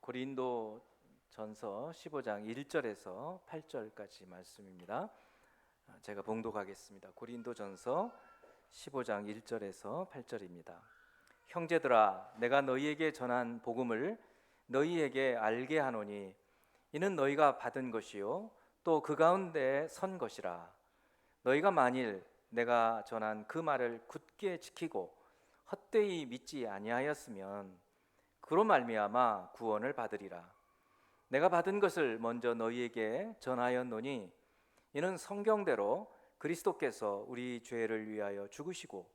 고린도 전서 15장 1절에서 8절까지 말씀입니다. 제가 봉독하겠습니다. 고린도 전서 15장 1절에서 8절입니다. 형제들아, 내가 너희에게 전한 복음을 너희에게 알게 하노니 이는 너희가 받은 것이요 또 그 가운데 선 것이라. 너희가 만일 내가 전한 그 말을 굳게 지키고 헛되이 믿지 아니하였으면 그로 말미암아 구원을 받으리라. 내가 받은 것을 먼저 너희에게 전하였노니 이는 성경대로 그리스도께서 우리 죄를 위하여 죽으시고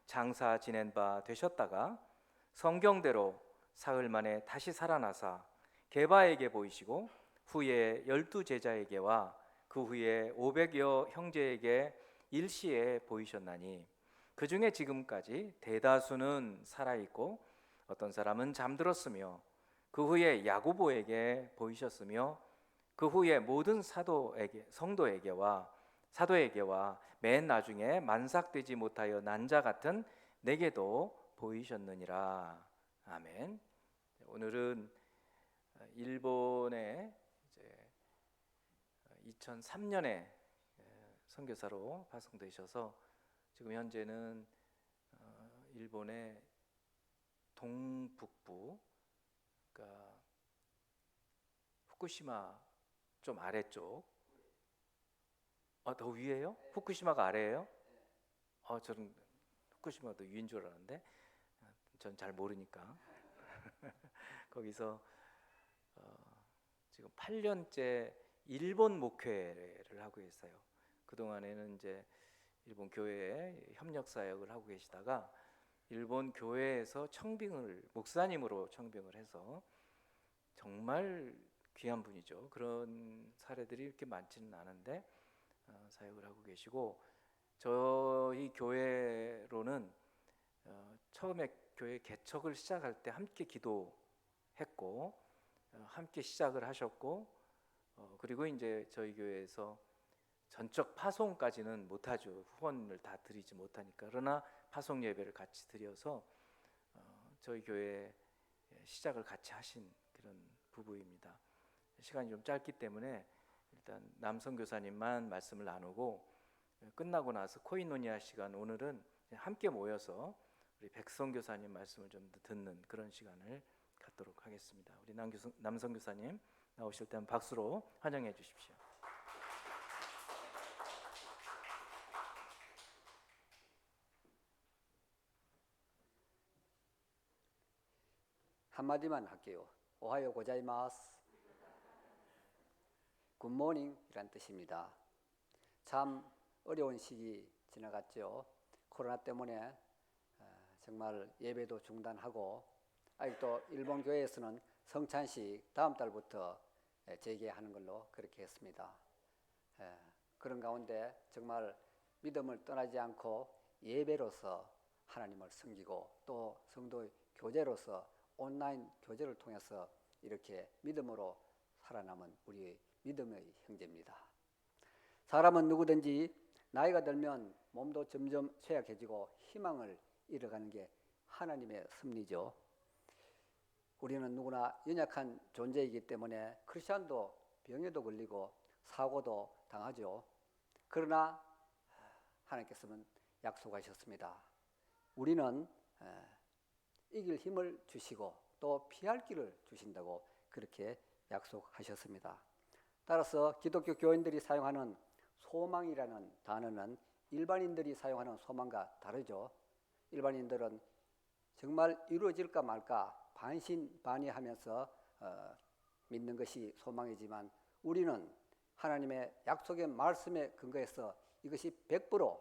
장사 지낸 바 되셨다가 성경대로 사흘 만에 다시 살아나사 게바에게 보이시고 후에 12제자에게와 그 후에 500여 형제에게 일시에 보이셨나니 그 중에 지금까지 대다수는 살아있고 어떤 사람은 잠들었으며 그 후에 야고보에게 보이셨으며 그 후에 모든 성도에게와 사도에게와 맨 나중에 만삭되지 못하여 난 자 같은 내게도 보이셨느니라. 아멘. 오늘은 일본에 2003년에 선교사로 파송되셔서 지금 현재는 일본의 동북부, 그러니까 후쿠시마 좀 아래쪽. 더 위에요? 후쿠시마가 아래예요? 저는 후쿠시마도 위인 줄 알았는데 전 잘 모르니까 거기서 지금 8년째 일본 목회를 하고 있어요. 그동안에는 이제 일본 교회에 협력 사역을 하고 계시다가 일본 교회에서 목사님으로 청빙을 해서 정말 귀한 분이죠. 그런 사례들이 이렇게 많지는 않은데 사역을 하고 계시고, 저희 교회로는 처음에 교회 개척을 시작할 때 함께 기도했고 함께 시작을 하셨고, 그리고 이제 저희 교회에서 전적 파송까지는 못하죠. 후원을 다 드리지 못하니까. 그러나 파송 예배를 같이 드려서 저희 교회 시작을 같이 하신 그런 부부입니다. 시간이 좀 짧기 때문에 일단 남선교사님만 말씀을 나누고, 끝나고 나서 코이노니아 시간, 오늘은 함께 모여서 우리 백선교사님 말씀을 좀 듣는 그런 시간을 갖도록 하겠습니다. 우리 남선교사님 나오실 때 박수로 환영해 주십시오. 한마디만 할게요. 오하요 고자이마스. 굿모닝 이란 뜻입니다. 참 어려운 시기 지나갔죠. 코로나 때문에 정말 예배도 중단하고, 아직도 일본 교회에서는 성찬식 다음 달부터 재개하는 걸로 그렇게 했습니다. 그런 가운데 정말 믿음을 떠나지 않고 예배로서 하나님을 섬기고, 또 성도 교제로서 온라인 교제를 통해서 이렇게 믿음으로 살아남은 우리 믿음의 형제입니다. 사람은 누구든지 나이가 들면 몸도 점점 쇠약해지고 희망을 잃어가는 게 하나님의 섭리죠. 우리는 누구나 연약한 존재이기 때문에 크리스찬도 병에도 걸리고 사고도 당하죠. 그러나 하나님께서는 약속하셨습니다. 우리는 이길 힘을 주시고 또 피할 길을 주신다고 그렇게 약속하셨습니다. 따라서 기독교 교인들이 사용하는 소망이라는 단어는 일반인들이 사용하는 소망과 다르죠. 일반인들은 정말 이루어질까 말까 반신반의하면서 믿는 것이 소망이지만, 우리는 하나님의 약속의 말씀에 근거해서 이것이 100%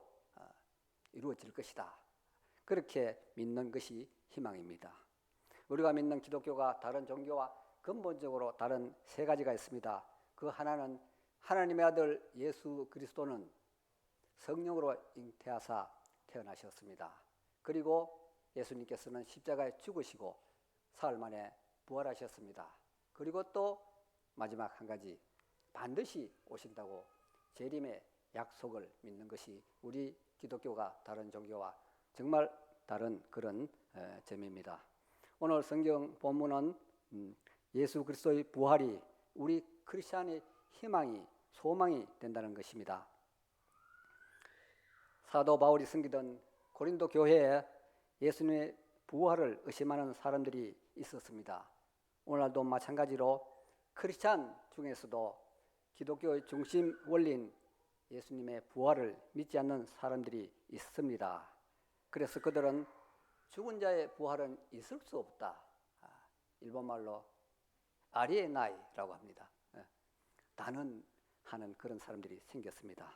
이루어질 것이다, 그렇게 믿는 것이 희망입니다. 우리가 믿는 기독교가 다른 종교와 근본적으로 다른 세 가지가 있습니다. 그 하나는 하나님의 아들 예수 그리스도는 성령으로 잉태하사 태어나셨습니다. 그리고 예수님께서는 십자가에 죽으시고 사흘 만에 부활하셨습니다. 그리고 또 마지막 한 가지, 반드시 오신다고 재림의 약속을 믿는 것이 우리 기독교가 다른 종교와 정말 다른 그런 점입니다. 오늘 성경 본문은 예수 그리스도의 부활이 우리 크리스천의 희망이 소망이 된다는 것입니다. 사도 바울이 섬기던 고린도 교회에 예수님의 부활을 의심하는 사람들이 있었습니다. 오늘날도 마찬가지로 크리스천 중에서도 기독교의 중심 원리인 예수님의 부활을 믿지 않는 사람들이 있습니다. 그래서 그들은 죽은 자의 부활은 있을 수 없다. 일본말로 아리에나이라고 합니다. 단언하는 그런 사람들이 생겼습니다.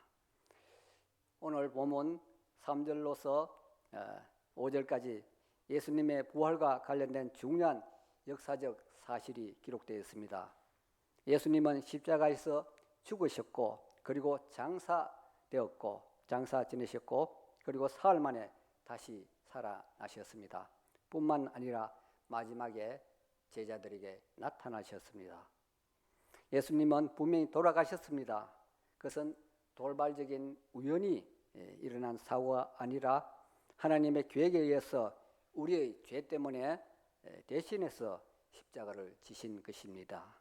오늘 본문 3절로서 5절까지 예수님의 부활과 관련된 중요한 역사적 사실이 기록되어 있습니다. 예수님은 십자가에서 죽으셨고 그리고 장사 지내셨고 그리고 사흘 만에 다시 살아나셨습니다. 뿐만 아니라 마지막에 제자들에게 나타나셨습니다. 예수님은 분명히 돌아가셨습니다. 그것은 돌발적인 우연히 일어난 사고가 아니라 하나님의 계획에 의해서 우리의 죄 때문에 대신해서 십자가를 지신 것입니다.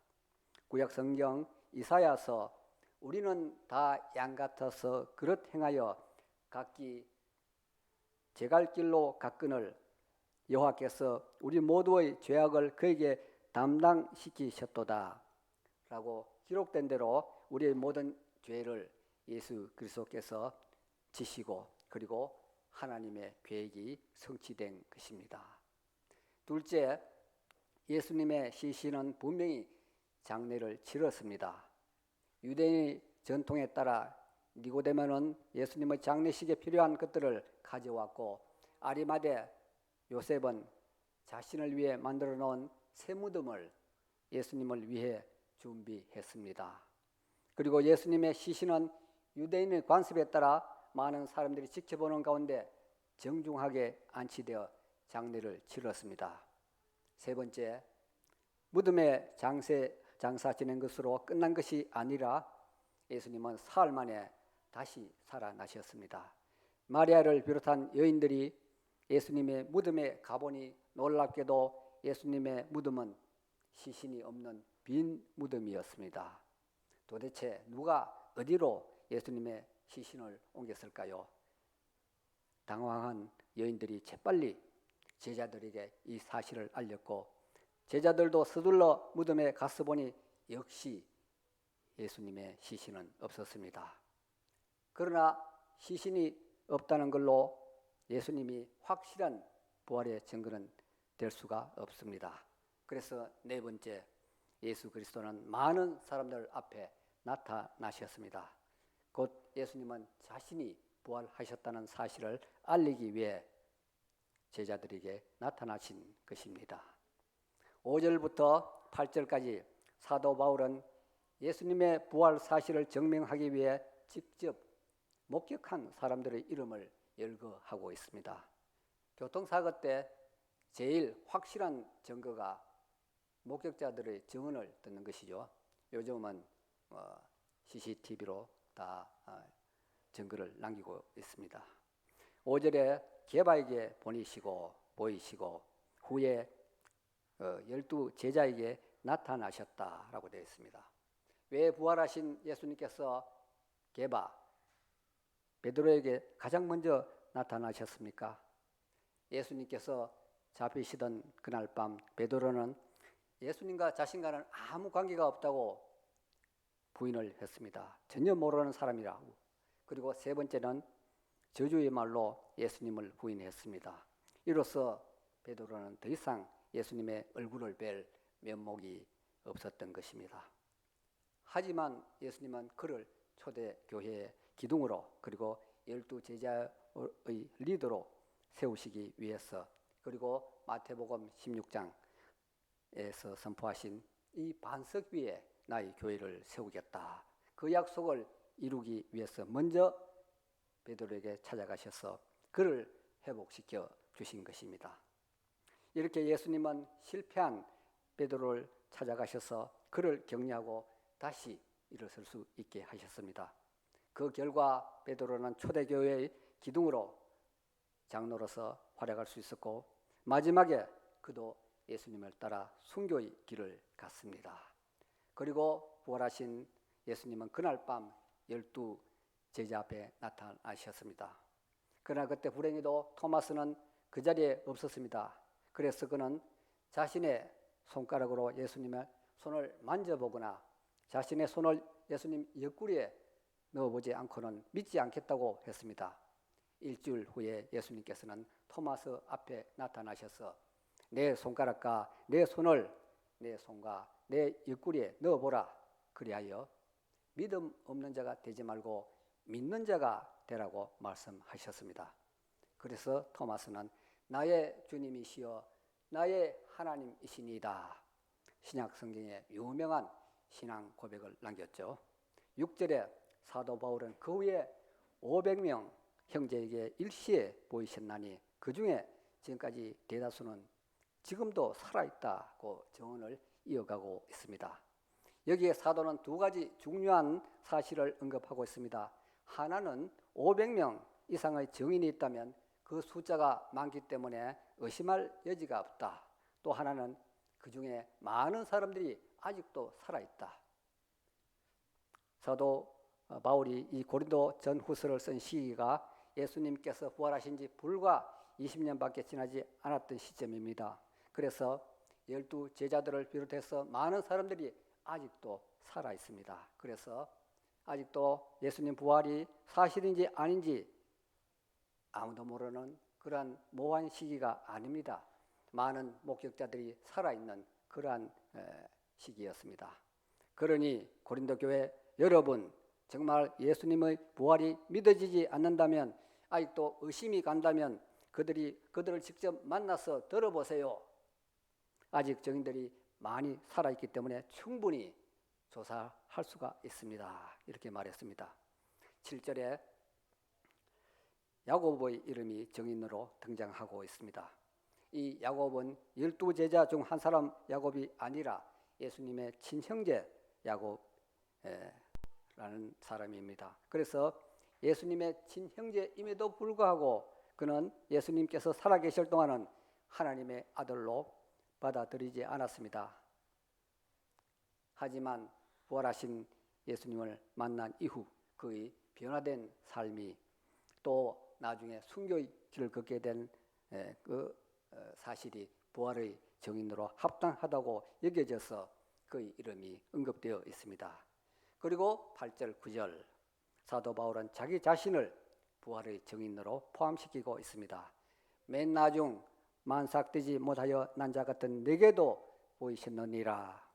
구약 성경 이사야서 우리는 다 양 같아서 그릇 행하여 각기 제갈 길로 갔거늘 여호와께서 우리 모두의 죄악을 그에게 담당시키셨도다 라고 기록된 대로 우리의 모든 죄를 예수 그리스도께서 지시고 그리고 하나님의 계획이 성취된 것입니다. 둘째, 예수님의 시신은 분명히 장례를 치렀습니다. 유대인의 전통에 따라 니고데모는 예수님의 장례식에 필요한 것들을 가져왔고 아리마대 요셉은 자신을 위해 만들어 놓은 새 무덤을 예수님을 위해 준비했습니다. 그리고 예수님의 시신은 유대인의 관습에 따라 많은 사람들이 지켜보는 가운데 정중하게 안치되어 장례를 치렀습니다. 세 번째, 무덤에 장사 지낸 것으로 끝난 것이 아니라 예수님은 사흘 만에 다시 살아나셨습니다. 마리아를 비롯한 여인들이 예수님의 무덤에 가보니 놀랍게도 예수님의 무덤은 시신이 없는 빈 무덤이었습니다. 도대체 누가 어디로 예수님의 시신을 옮겼을까요? 당황한 여인들이 재빨리 제자들에게 이 사실을 알렸고 제자들도 서둘러 무덤에 가서 보니 역시 예수님의 시신은 없었습니다. 그러나 시신이 없다는 걸로 예수님이 확실한 부활의 증거는 될 수가 없습니다. 그래서 네 번째, 예수 그리스도는 많은 사람들 앞에 나타나셨습니다. 곧 예수님은 자신이 부활하셨다는 사실을 알리기 위해 제자들에게 나타나신 것입니다. 5절부터 8절까지 사도 바울은 예수님의 부활 사실을 증명하기 위해 직접 목격한 사람들의 이름을 열거하고 있습니다. 교통사고 때 제일 확실한 증거가 목격자들의 증언을 듣는 것이죠. 요즘은 CCTV로 다 증거를 남기고 있습니다. 5절에 게바에게 보이시고 후에 12 제자에게 나타나셨다라고 되어 있습니다. 왜 부활하신 예수님께서 게바, 베드로에게 가장 먼저 나타나셨습니까? 예수님께서 잡히시던 그날 밤 베드로는 예수님과 자신과는 아무 관계가 없다고 부인을 했습니다. 전혀 모르는 사람이라고. 그리고 세 번째는 저주의 말로 예수님을 부인했습니다. 이로써 베드로는 더 이상 예수님의 얼굴을 뵐 면목이 없었던 것입니다. 하지만 예수님은 그를 초대교회의 기둥으로 그리고 12 제자의 리더로 세우시기 위해서 그리고 마태복음 16장에서 선포하신 이 반석 위에 나의 교회를 세우겠다. 그 약속을 이루기 위해서 먼저 베드로에게 찾아가셔서 그를 회복시켜 주신 것입니다. 이렇게 예수님은 실패한 베드로를 찾아가셔서 그를 격려하고 다시 일어설 수 있게 하셨습니다. 그 결과 베드로는 초대교회의 기둥으로 장로로서 활약할 수 있었고 마지막에 그도 예수님을 따라 순교의 길을 갔습니다. 그리고 부활하신 예수님은 그날 밤 12 제자 앞에 나타나셨습니다. 그러나 그때 불행히도 토마스는 그 자리에 없었습니다. 그래서 그는 자신의 손가락으로 예수님의 손을 만져보거나 자신의 손을 예수님 옆구리에 넣어보지 않고는 믿지 않겠다고 했습니다. 일주일 후에 예수님께서는 토마스 앞에 나타나셔서 내 손가락과 내 손을 내 손과 내 옆구리에 넣어보라. 그리하여 믿음 없는 자가 되지 말고 믿는 자가 되라고 말씀하셨습니다. 그래서 토마스는 나의 주님이시여 나의 하나님이시니이다. 신약 성경에 유명한 신앙 고백을 남겼죠. 6절에 사도 바울은 그 후에 500명 형제에게 일시에 보이셨나니 그 중에 지금까지 대다수는 지금도 살아있다고 증언을 이어가고 있습니다. 여기에 사도는 두 가지 중요한 사실을 언급하고 있습니다. 하나는 500명 이상의 증인이 있다면 그 숫자가 많기 때문에 의심할 여지가 없다. 또 하나는 그 중에 많은 사람들이 아직도 살아있다. 사도 바울이 이 고린도 전후서를 쓴 시기가 예수님께서 부활하신 지 불과 20년밖에 지나지 않았던 시점입니다. 그래서 12 제자들을 비롯해서 많은 사람들이 아직도 살아 있습니다. 그래서 아직도 예수님 부활이 사실인지 아닌지 아무도 모르는 그러한 모호한 시기가 아닙니다. 많은 목격자들이 살아있는 그러한 시기였습니다. 그러니 고린도 교회 여러분, 정말 예수님의 부활이 믿어지지 않는다면 아직도 의심이 간다면 그들을 직접 만나서 들어보세요. 아직 증인들이 많이 살아있기 때문에 충분히 조사할 수가 있습니다. 이렇게 말했습니다. 7절에 야곱의 이름이 증인으로 등장하고 있습니다. 이 야곱은 12 제자 중 한 사람 야곱이 아니라 예수님의 친형제 야곱라는 사람입니다. 그래서 예수님의 친형제임에도 불구하고 그는 예수님께서 살아계실 동안은 하나님의 아들로 받아들이지 않았습니다. 하지만 부활하신 예수님을 만난 이후 그의 변화된 삶이 또 나중에 순교의 길을 걷게 된 그 사실이 부활의 증인으로 합당하다고 여겨져서 그의 이름이 언급되어 있습니다. 그리고 8절, 9절 사도 바울은 자기 자신을 부활의 증인으로 포함시키고 있습니다. 맨 나중 만삭되지 못하여 난 자 같은 내게도 보이셨느니라.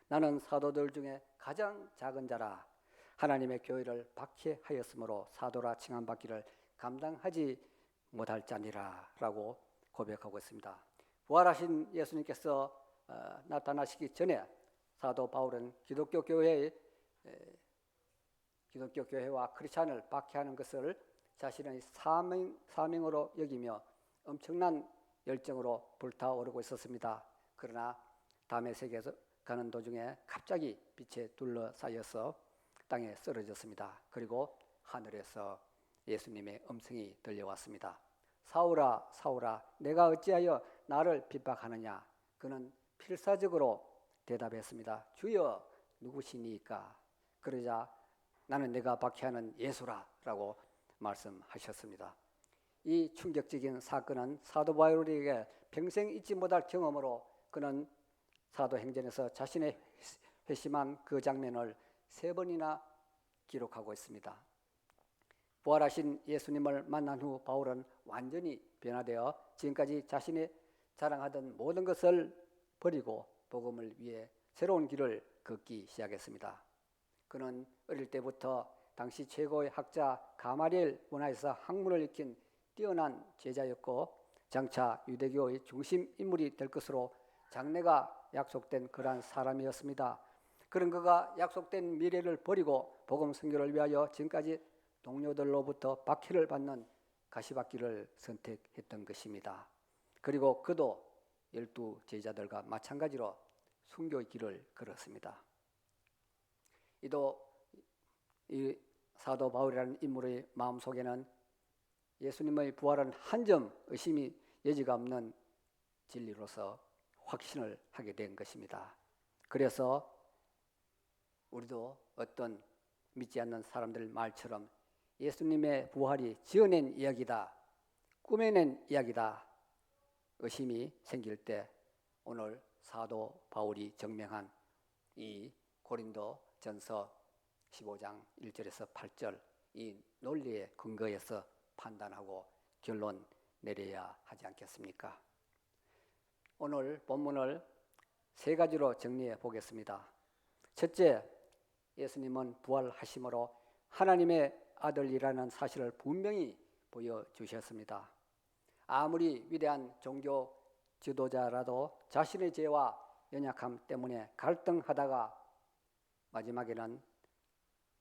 나는 사도들 중에 가장 작은 자라. 하나님의 교회를 박해하였으므로 사도라 칭함받기를 감당하지 못할 자니라 라고 고백하고 있습니다. 부활하신 예수님께서 나타나시기 전에 사도 바울은 기독교 교회와 크리스찬을 박해하는 것을 자신의 사명으로 여기며 엄청난 열정으로 불타오르고 있었습니다. 그러나 다메섹에서 가는 도중에 갑자기 빛에 둘러싸여서 땅에 쓰러졌습니다. 그리고 하늘에서 예수님의 음성이 들려왔습니다. 사울아 사울아 내가 어찌하여 나를 핍박하느냐. 그는 필사적으로 대답했습니다. 주여 누구시니까. 그러자 나는 내가 박해하는 예수라 라고 말씀하셨습니다. 이 충격적인 사건은 사도 바울에게 평생 잊지 못할 경험으로 그는 사도행전에서 자신의 회심한 그 장면을 3번이나 기록하고 있습니다. 부활하신 예수님을 만난 후 바울은 완전히 변화되어 지금까지 자신이 자랑하던 모든 것을 버리고 복음을 위해 새로운 길을 걷기 시작했습니다. 그는 어릴 때부터 당시 최고의 학자 가마리엘 문화에서 학문을 익힌 뛰어난 제자였고 장차 유대교의 중심 인물이 될 것으로 장래가 약속된 그러한 사람이었습니다. 그런 그가 약속된 미래를 버리고 복음 선교를 위하여 지금까지 동료들로부터 박해를 받는 가시밭길을 선택했던 것입니다. 그리고 그도 12 제자들과 마찬가지로 순교의 길을 걸었습니다. 이 사도 바울이라는 인물의 마음속에는 예수님의 부활은 한 점 의심이 여지가 없는 진리로서 확신을 하게 된 것입니다. 그래서 우리도 어떤 믿지 않는 사람들 말처럼 예수님의 부활이 지어낸 이야기다, 꾸며낸 이야기다 의심이 생길 때 오늘 사도 바울이 증명한 이 고린도 전서 15장 1절에서 8절 이 논리에 근거해서 판단하고 결론 내려야 하지 않겠습니까? 오늘 본문을 세 가지로 정리해 보겠습니다. 첫째, 예수님은 부활하심으로 하나님의 아들이라는 사실을 분명히 보여주셨습니다. 아무리 위대한 종교 지도자라도 자신의 죄와 연약함 때문에 갈등하다가 마지막에는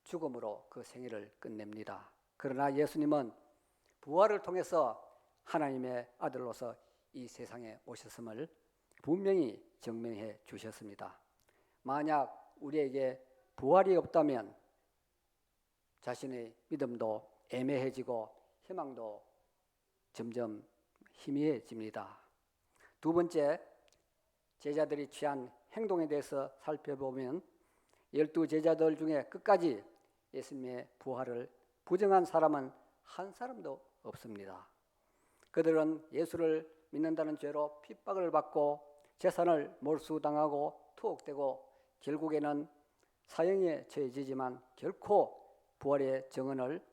죽음으로 그 생애를 끝냅니다. 그러나 예수님은 부활을 통해서 하나님의 아들로서 이 세상에 오셨음을 분명히 증명해 주셨습니다. 만약 우리에게 부활이 없다면 자신의 믿음도 애매해지고 희망도 점점 희미해집니다. 두 번째, 제자들이 취한 행동에 대해서 살펴보면 12제자들 중에 끝까지 예수님의 부활을 부정한 사람은 한 사람도 없습니다. 그들은 예수를 믿는다는 죄로 핍박을 받고 재산을 몰수당하고 투옥되고 결국에는 사형에 처해지지만 결코 부활의 증언을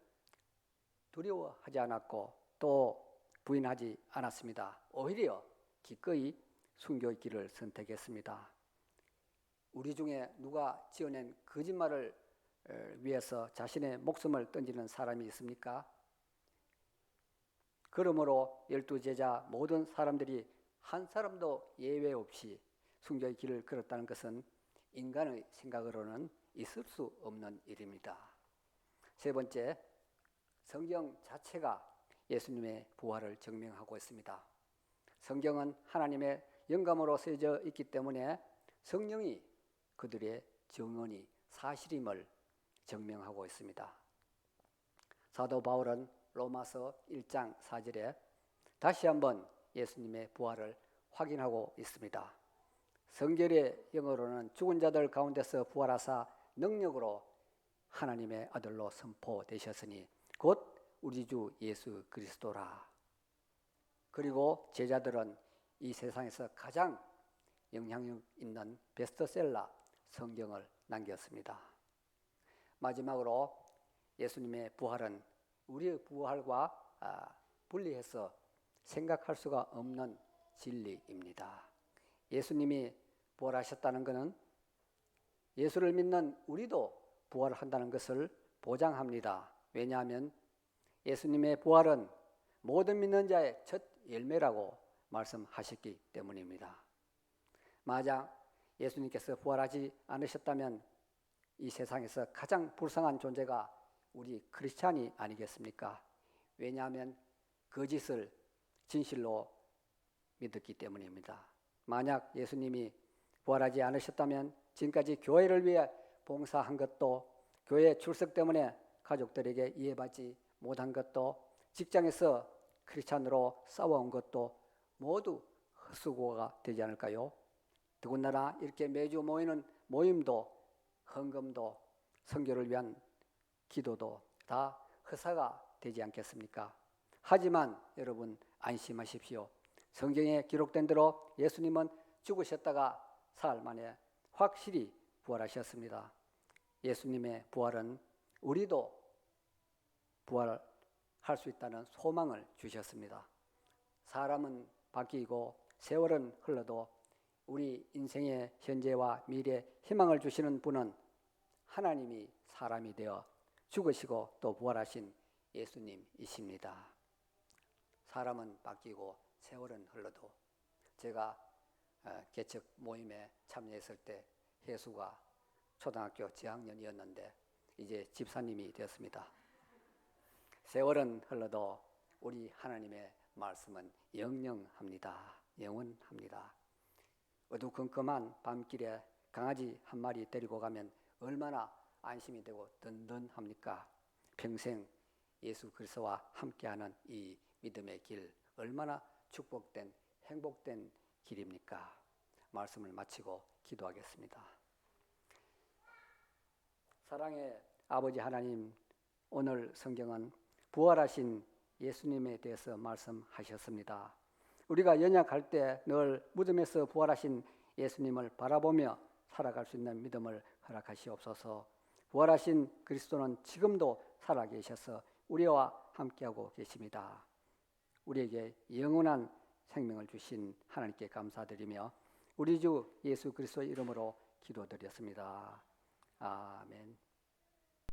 두려워하지 않았고 또 부인하지 않았습니다. 오히려 기꺼이 순교의 길을 선택했습니다. 우리 중에 누가 지어낸 거짓말을 위해서 자신의 목숨을 던지는 사람이 있습니까? 그러므로 12제자 모든 사람들이 한 사람도 예외 없이 순교의 길을 걸었다는 것은 인간의 생각으로는 있을 수 없는 일입니다. 세 번째, 성경 자체가 예수님의 부활을 증명하고 있습니다. 성경은 하나님의 영감으로 쓰여져 있기 때문에 성령이 그들의 증언이 사실임을 증명하고 있습니다. 사도 바울은 로마서 1장 4절에 다시 한번 예수님의 부활을 확인하고 있습니다. 성결의 영어로는 죽은 자들 가운데서 부활하사 능력으로 하나님의 아들로 선포되셨으니 곧 우리 주 예수 그리스도라. 그리고 제자들은 이 세상에서 가장 영향력 있는 베스트셀러 성경을 남겼습니다. 마지막으로 예수님의 부활은 우리의 부활과 분리해서 생각할 수가 없는 진리입니다. 예수님이 부활하셨다는 것은 예수를 믿는 우리도 부활한다는 것을 보장합니다. 왜냐하면 예수님의 부활은 모든 믿는 자의 첫 열매라고 말씀하셨기 때문입니다. 만약 예수님께서 부활하지 않으셨다면 이 세상에서 가장 불쌍한 존재가 우리 크리스찬이 아니겠습니까? 왜냐하면 거짓을 진실로 믿었기 때문입니다. 만약 예수님이 부활하지 않으셨다면 지금까지 교회를 위해 봉사한 것도, 교회 출석 때문에 가족들에게 이해받지 못한 것도, 직장에서 크리스찬으로 싸워온 것도 모두 헛수고가 되지 않을까요? 더군다나 이렇게 매주 모이는 모임도, 헌금도, 선교를 위한 기도도 다 허사가 되지 않겠습니까? 하지만 여러분 안심하십시오. 성경에 기록된 대로 예수님은 죽으셨다가 사흘 만에 확실히 부활하셨습니다. 예수님의 부활은 우리도 부활할 수 있다는 소망을 주셨습니다. 사람은 바뀌고 세월은 흘러도 우리 인생의 현재와 미래 희망을 주시는 분은 하나님이 사람이 되어 죽으시고 또 부활하신 예수님이십니다. 사람은 바뀌고 세월은 흘러도 제가 개척 모임에 참여했을 때 혜수가 초등학교 저학년이었는데 이제 집사님이 되었습니다. 세월은 흘러도 우리 하나님의 말씀은 영영합니다. 영원합니다. 어두컴컴한 밤길에 강아지 한 마리 데리고 가면 얼마나 안심이 되고 든든합니까? 평생 예수 그리스도와 함께하는 이 믿음의 길 얼마나 축복된 행복된 길입니까? 말씀을 마치고 기도하겠습니다. 사랑의 아버지 하나님, 오늘 성경은 부활하신 예수님에 대해서 말씀하셨습니다. 우리가 연약할 때 늘 무덤에서 부활하신 예수님을 바라보며 살아갈 수 있는 믿음을 허락하시옵소서. 부활하신 그리스도는 지금도 살아계셔서 우리와 함께하고 계십니다. 우리에게 영원한 생명을 주신 하나님께 감사드리며 우리 주 예수 그리스도의 이름으로 기도드렸습니다. 아멘.